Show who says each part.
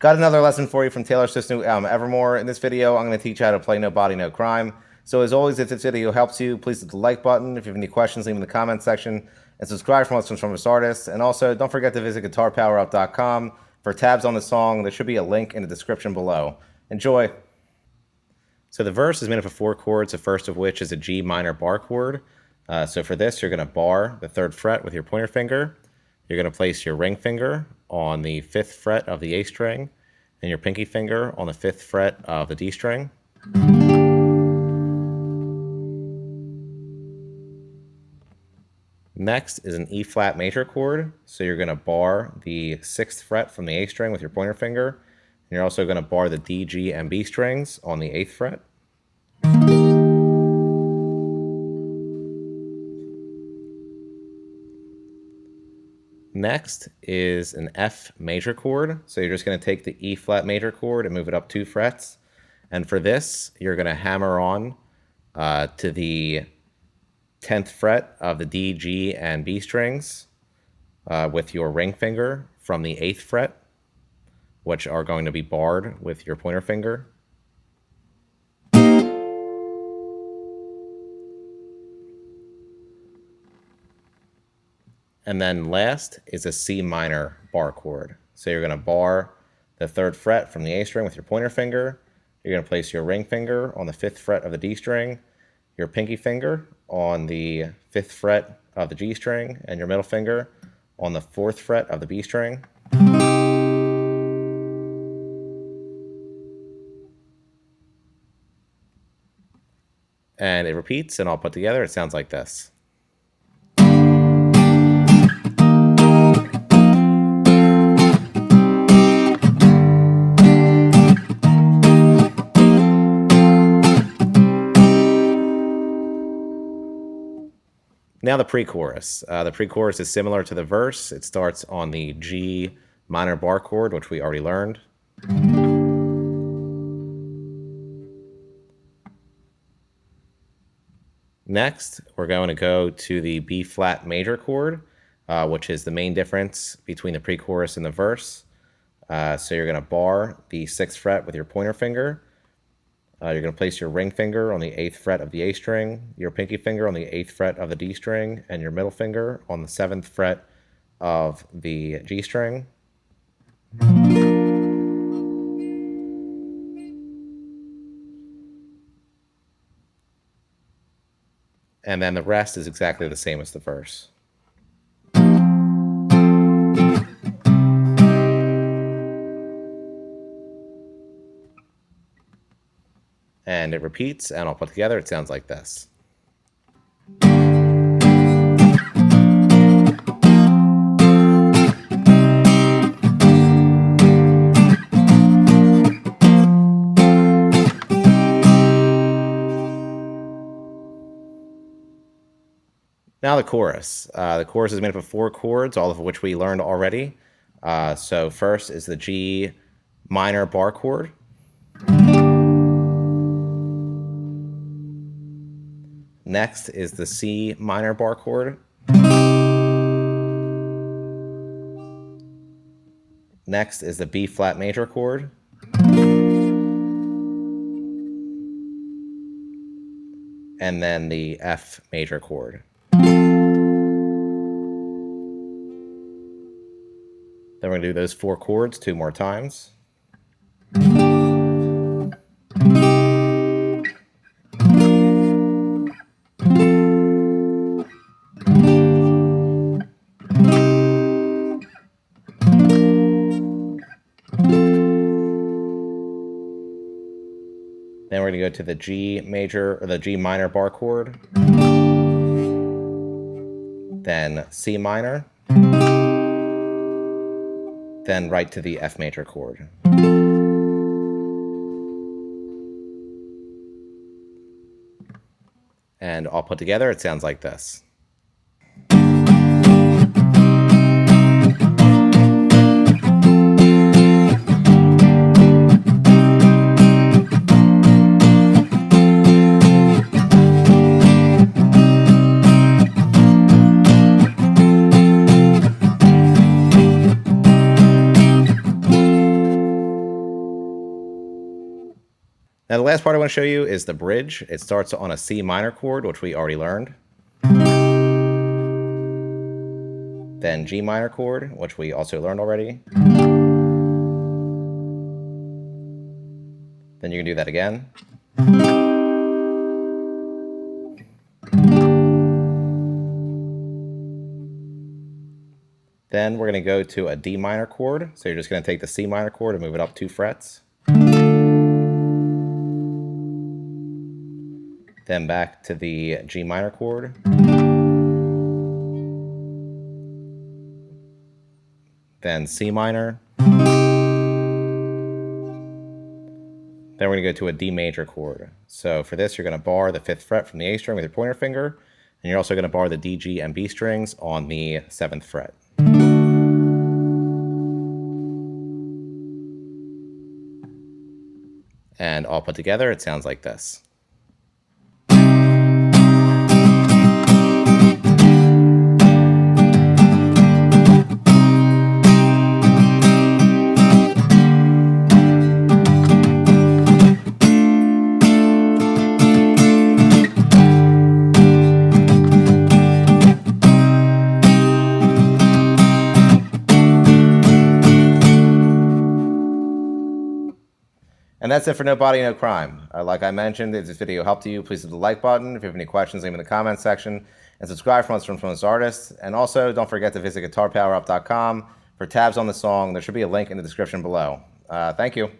Speaker 1: Got another lesson for you from Taylor Swift's new album, Evermore. In this video, I'm going to teach you how to play No Body, No Crime. So as always, if this video helps you, please hit the like button. If you have any questions, leave them in the comments section. And subscribe for lessons from this artist. And also, don't forget to visit guitarpowerup.com for tabs on the song. There should be a link in the description below. Enjoy! So the verse is made up of 4 chords, the first of which is a G minor bar chord. So for this, you're going to bar the 3rd fret with your pointer finger. You're going to place your ring finger on the 5th fret of the A string and your pinky finger on the 5th fret of the D string. Next is an E flat major chord. So you're going to bar the 6th fret from the A string with your pointer finger. And you're also going to bar the D, G, and B strings on the 8th fret. Next is an F major chord. So you're just going to take the E flat major chord and move it up 2 frets. And for this, you're going to hammer on to the 10th fret of the D, G, and B strings with your ring finger from the 8th fret, which are going to be barred with your pointer finger. And then last is a C minor bar chord. So you're going to bar the 3rd fret from the A string with your pointer finger. You're going to place your ring finger on the 5th fret of the D string, your pinky finger on the 5th fret of the G string, and your middle finger on the 4th fret of the B string. And it repeats, and all put together, it sounds like this. Now the pre-chorus. The pre-chorus is similar to the verse. It starts on the G minor bar chord, which we already learned. Next, we're going to go to the B flat major chord, which is the main difference between the pre-chorus and the verse. So you're going to bar the 6th fret with your pointer finger. You're going to place your ring finger on the 8th fret of the A string, your pinky finger on the 8th fret of the D string, and your middle finger on the 7th fret of the G string. And then the rest is exactly the same as the verse. And it repeats, and all put together, it sounds like this. Now the chorus. The chorus is made up of 4 chords, all of which we learned already. So first is the G minor bar chord. Next is the C minor bar chord. Next is the B flat major chord. And then the F major chord. Then we're going to do those 4 chords 2 more times. Then we're going to go to the G major or the G minor bar chord. Then C minor. Then right to the F major chord. And all put together, it sounds like this. Now the last part I want to show you is the bridge. It starts on a C minor chord, which we already learned. Then G minor chord, which we also learned already. Then you can do that again. Then we're going to go to a D minor chord. So you're just going to take the C minor chord and move it up 2 frets. Then back to the G minor chord. Then C minor. Then we're going to go to a D major chord. So for this, you're going to bar the 5th fret from the A string with your pointer finger, and you're also going to bar the D, G, and B strings on the 7th fret. And all put together, it sounds like this. And that's it for No Body, No Crime. Like I mentioned, if this video helped you, please hit the like button. If you have any questions, leave them in the comments section. And subscribe from us from this artist. And also, don't forget to visit guitarpowerup.com for tabs on the song. There should be a link in the description below. Thank you.